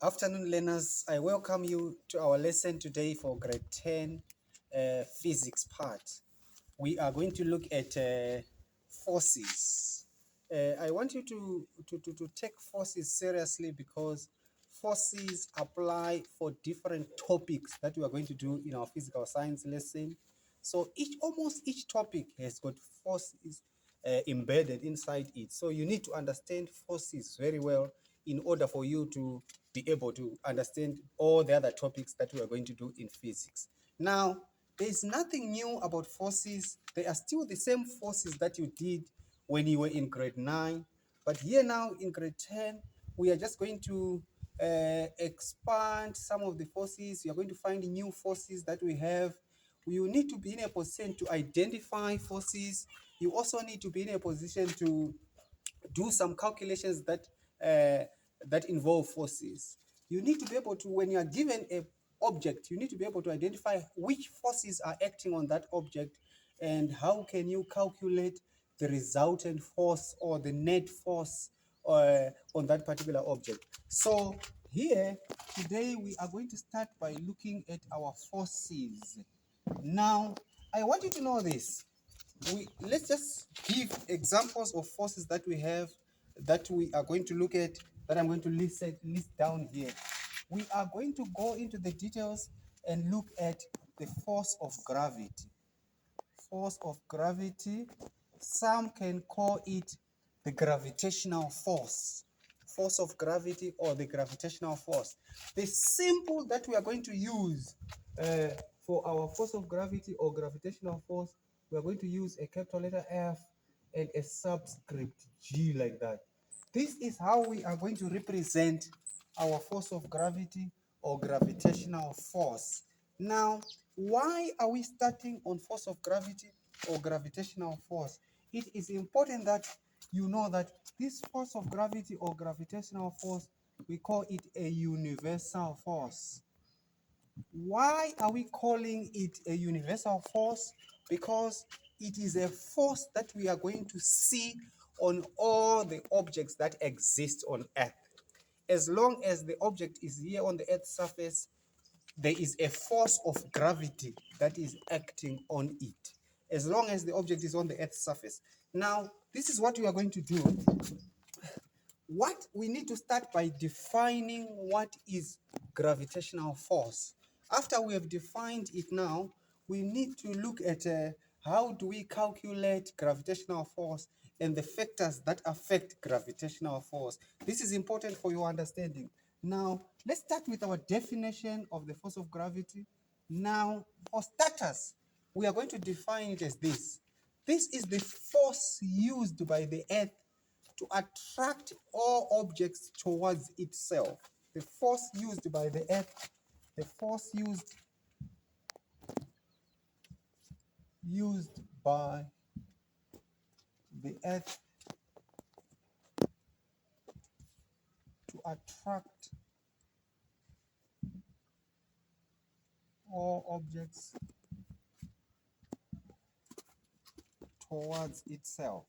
Afternoon, learners. I welcome you to our lesson today for grade 10 physics part. We are going to look at forces. I want you to take forces seriously because forces apply for different topics that we are going to do in our physical science lesson. So almost each topic has got forces embedded inside it. So you need to understand forces very well in order for you to be able to understand all the other topics that we are going to do in physics. Now, there is nothing new about forces. They are still the same forces that you did when you were in grade 9. But here now in grade 10, we are just going to expand some of the forces. You are going to find new forces that we have. You need to be in a position to identify forces. You also need to be in a position to do some calculations that involve forces. You need to be able to, when you are given a object, you need to be able to identify which forces are acting on that object and how can you calculate the resultant force or the net force on that particular object. So here today we are going to start by looking at our forces. Now I want you to know this. Let's just give examples of forces that we have that we are going to look at, that I'm going to list down here. We are going to go into the details and look at the force of gravity. Force of gravity, some can call it the gravitational force. Force of gravity or the gravitational force. The symbol that we are going to use for our force of gravity or gravitational force, we are going to use a capital letter F and a subscript G like that. This is how we are going to represent our force of gravity or gravitational force. Now, why are we starting on force of gravity or gravitational force? It is important that you know that this force of gravity or gravitational force, we call it a universal force. Why are we calling it a universal force? Because it is a force that we are going to see on all the objects that exist on Earth. As long as the object is here on the Earth's surface, there is a force of gravity that is acting on it. As long as the object is on the Earth's surface. Now, this is what we are going to do. What we need to start by defining what is gravitational force. After we have defined it now, we need to look at how do we calculate gravitational force and the factors that affect gravitational force. This is important for your understanding. Now, let's start with our definition of the force of gravity. Now, for starters, we are going to define it as this. This is the force used by the Earth to attract all objects towards itself. The force used by the Earth, the force used by the Earth to attract all objects towards itself.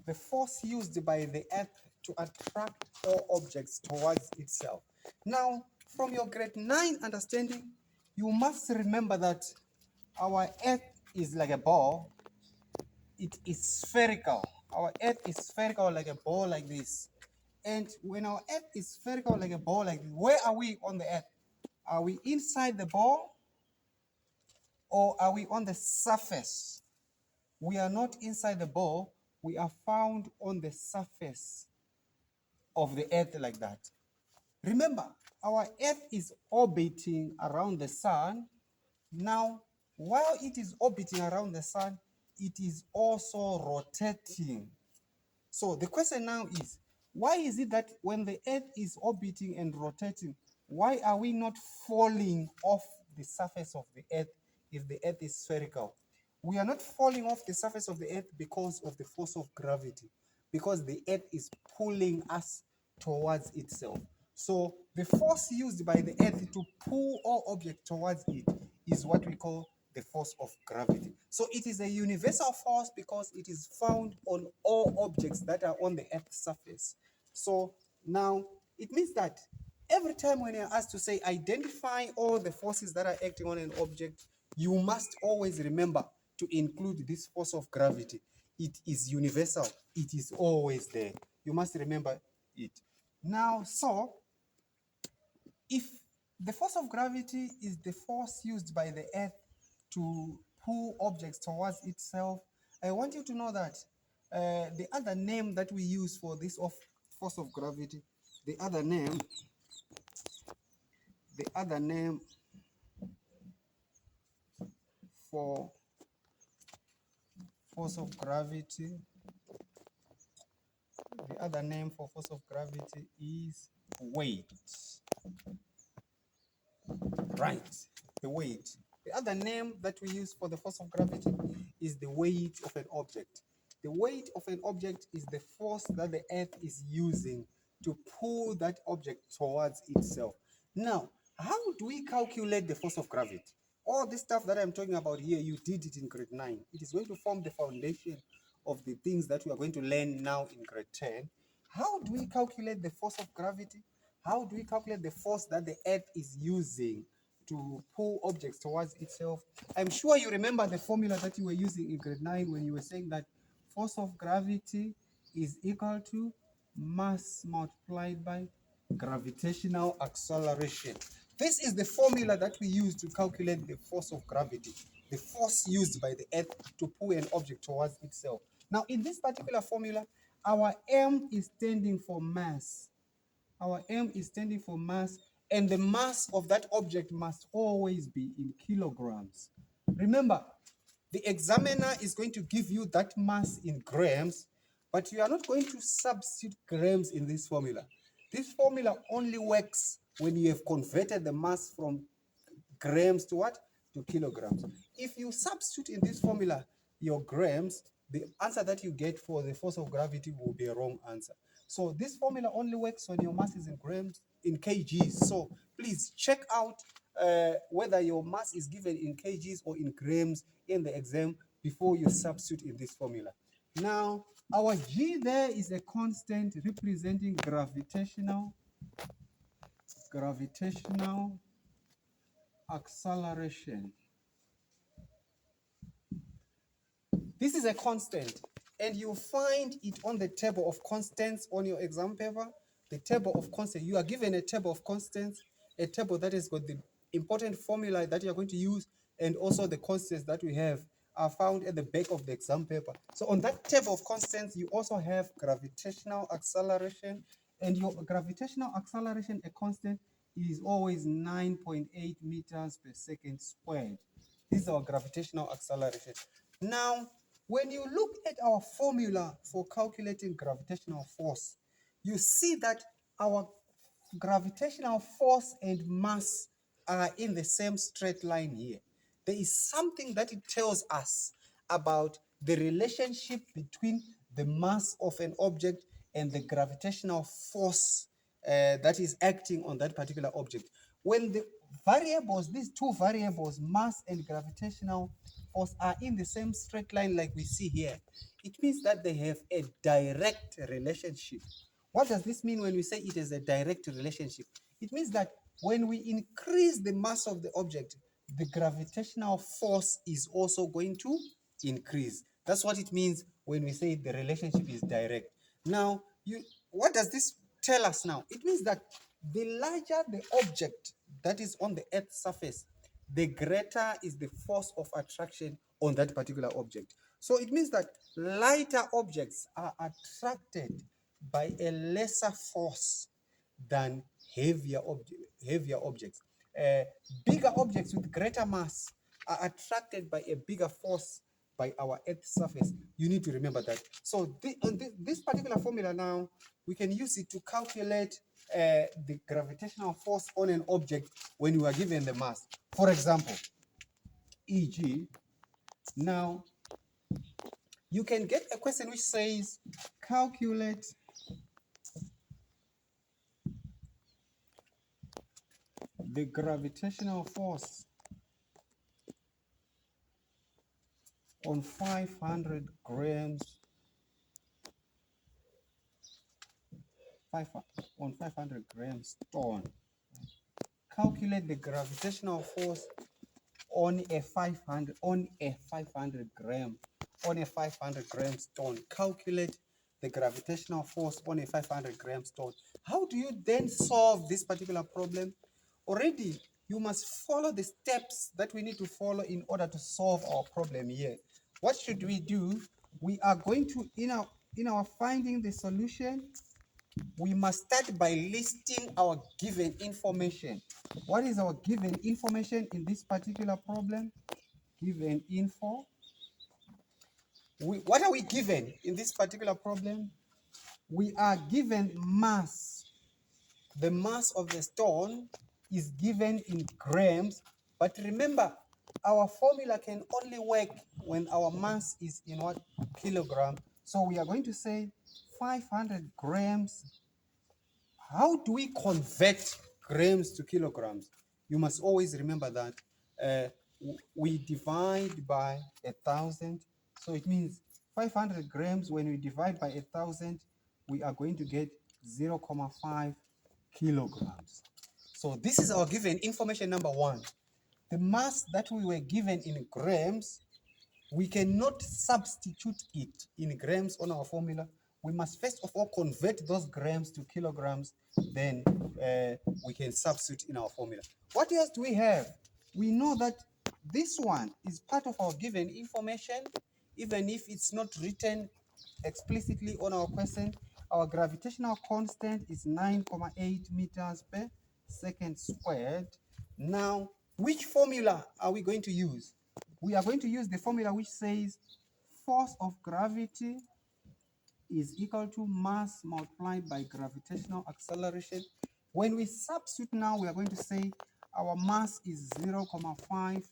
The force used by the Earth to attract all objects towards itself. Now, from your grade 9 understanding, you must remember that our Earth is like a ball. It is spherical. Our Earth is spherical like a ball like this. And when our Earth is spherical like a ball like this, where are we on the Earth? Are we inside the ball or are we on the surface? We are not inside the ball. We are found on the surface of the Earth like that. Remember, our Earth is orbiting around the sun. Now, while it is orbiting around the sun, it is also rotating. So the question now is, why is it that when the Earth is orbiting and rotating, why are we not falling off the surface of the Earth if the Earth is spherical? We are not falling off the surface of the Earth because of the force of gravity, because the Earth is pulling us towards itself. So the force used by the Earth to pull all objects towards it is what we call the force of gravity. So it is a universal force because it is found on all objects that are on the Earth's surface. So now it means that every time when you're asked to say identify all the forces that are acting on an object, you must always remember to include this force of gravity. It is universal. It is always there. You must remember it. Now, so if the force of gravity is the force used by the Earth to pull objects towards itself, I want you to know that the other name that we use for this force of gravity, the other name for force of gravity, the other name for force of gravity is weight. Right, the weight. The other name that we use for the force of gravity is the weight of an object. The weight of an object is the force that the Earth is using to pull that object towards itself. Now, how do we calculate the force of gravity? All this stuff that I'm talking about here, you did it in grade 9. It is going to form the foundation of the things that we are going to learn now in grade 10. How do we calculate the force of gravity? How do we calculate the force that the Earth is using to pull objects towards itself? I'm sure you remember the formula that you were using in grade 9 when you were saying that force of gravity is equal to mass multiplied by gravitational acceleration. This is the formula that we use to calculate the force of gravity, the force used by the Earth to pull an object towards itself. Now, in this particular formula, our M is standing for mass. Our M is standing for mass, and the mass of that object must always be in kilograms. Remember, the examiner is going to give you that mass in grams, but you are not going to substitute grams in this formula. This formula only works when you have converted the mass from grams to what? To kilograms. If you substitute in this formula your grams, the answer that you get for the force of gravity will be a wrong answer. So this formula only works when your mass is in grams, in kgs. So please check out whether your mass is given in kgs or in grams in the exam before you substitute in this formula. Now, our G there is a constant representing gravitational acceleration. This is a constant, and you find it on the table of constants on your exam paper. The table of constants, you are given a table of constants, a table that has got the important formula that you are going to use, and also the constants that we have are found at the back of the exam paper. So on that table of constants, you also have gravitational acceleration, and your gravitational acceleration, a constant, is always 9.8 meters per second squared. This is our gravitational acceleration. Now, when you look at our formula for calculating gravitational force, you see that our gravitational force and mass are in the same straight line here. There is something that it tells us about the relationship between the mass of an object and the gravitational force that is acting on that particular object. When the variables, these two variables, mass and gravitational force, are in the same straight line like we see here, it means that they have a direct relationship. What does this mean when we say it is a direct relationship? It means that when we increase the mass of the object, the gravitational force is also going to increase. That's what it means when we say the relationship is direct. Now, what does this tell us now? It means that the larger the object that is on the Earth's surface, the greater is the force of attraction on that particular object. So it means that lighter objects are attracted by a lesser force than heavier objects. Bigger objects with greater mass are attracted by a bigger force by our Earth's surface. You need to remember that. So this particular formula now, we can use it to calculate the gravitational force on an object when you are given the mass. For example, e.g., now you can get a question which says, calculate the gravitational force on 500 grams, five, on 500 grams stone. Calculate the gravitational force on a 500 gram stone. Calculate the gravitational force on a 500 gram stone. How do you then solve this particular problem? Already you must follow the steps that we need to follow in order to solve our problem here. What should we do? We are going to, in our finding the solution, we must start by listing our given information. What is our given information in this particular problem? Given info. What are we given in this particular problem? We are given mass. The mass of the stone is given in grams, but remember, our formula can only work when our mass is in what? Kilogram. So we are going to say 500 grams. How do we convert grams to kilograms? You must always remember that we divide by 1,000. So it means 500 grams, when we divide by 1,000, we are going to get 0.5 kilograms. So this is our given information number one. The mass that we were given in grams, we cannot substitute it in grams on our formula. We must first of all convert those grams to kilograms, then we can substitute in our formula. What else do we have? We know that this one is part of our given information, even if it's not written explicitly on our question. Our gravitational constant is 9.8 meters per second squared. Now, which formula are we going to use? We are going to use the formula which says force of gravity is equal to mass multiplied by gravitational acceleration. When we substitute now, we are going to say our mass is 0.5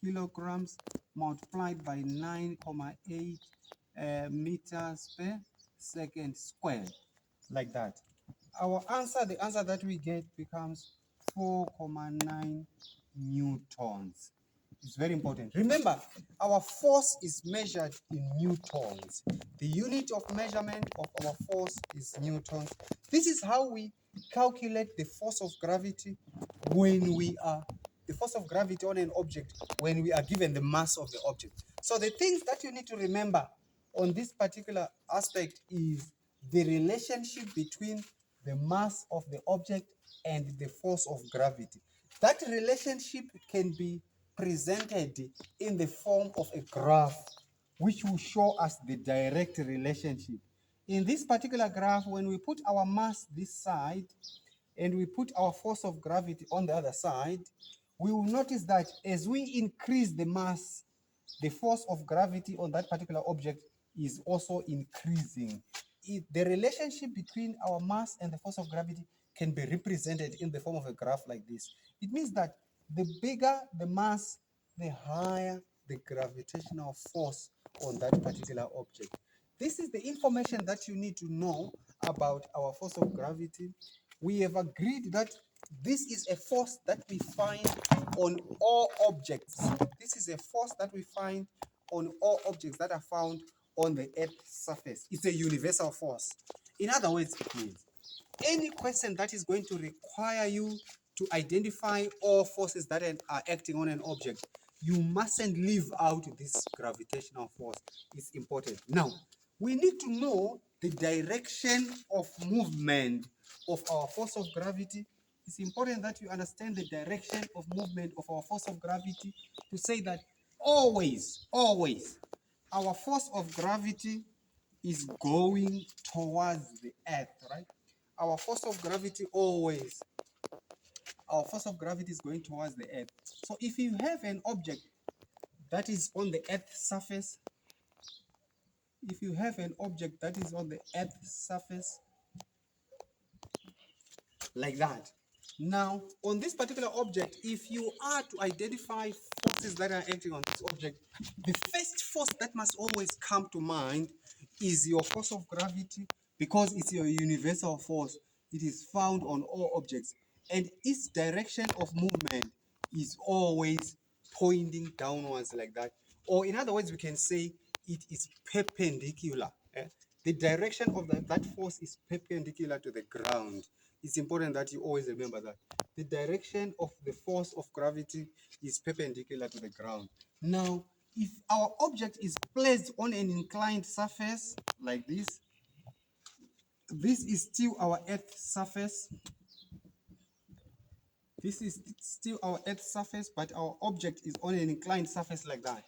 kilograms multiplied by 9.8 meters per second squared, like that. Our answer, the answer that we get becomes 4.9 newtons. It's very important. Remember, our force is measured in newtons. The unit of measurement of our force is newtons. This is how we calculate the force of gravity when we are, the force of gravity on an object when we are given the mass of the object. So the things that you need to remember on this particular aspect is the relationship between the mass of the object and the force of gravity. That relationship can be presented in the form of a graph, which will show us the direct relationship. In this particular graph, when we put our mass this side and we put our force of gravity on the other side, we will notice that as we increase the mass, the force of gravity on that particular object is also increasing. The relationship between our mass and the force of gravity can be represented in the form of a graph like this. It means that the bigger the mass, the higher the gravitational force on that particular object. This is the information that you need to know about our force of gravity. We have agreed that this is a force that we find on all objects. This is a force that we find on all objects that are found on the Earth's surface. It's a universal force. In other words, it means any question that is going to require you to identify all forces that are acting on an object, you mustn't leave out this gravitational force. It's important. Now, we need to know the direction of movement of our force of gravity. It's important that you understand the direction of movement of our force of gravity to say that always, our force of gravity is going towards the earth, right? Our force of gravity always, our force of gravity is going towards the earth. So if you have an object that is on the earth's surface, if you have an object that is on the earth's surface, like that. Now, on this particular object, if you are to identify forces that are acting on this object, the first force that must always come to mind is your force of gravity, because it's your universal force. It is found on all objects, and its direction of movement is always pointing downwards like that. Or in other words, we can say it is perpendicular. The direction of that force is perpendicular to the ground. It's important that you always remember that. The direction of the force of gravity is perpendicular to the ground. Now, if our object is placed on an inclined surface like this is still our Earth surface. This is still our Earth surface, but our object is on an inclined surface like that.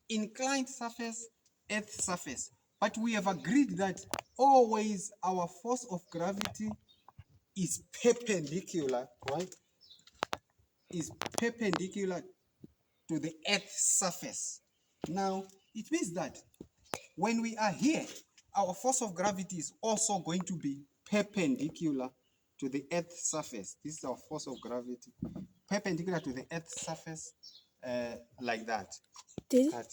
Inclined surface, Earth surface. But we have agreed that always our force of gravity is perpendicular, right? Is perpendicular to the Earth's surface. Now, it means that when we are here, our force of gravity is also going to be perpendicular to the Earth's surface. This is our force of gravity, perpendicular to the Earth's surface, like that. Did Cut.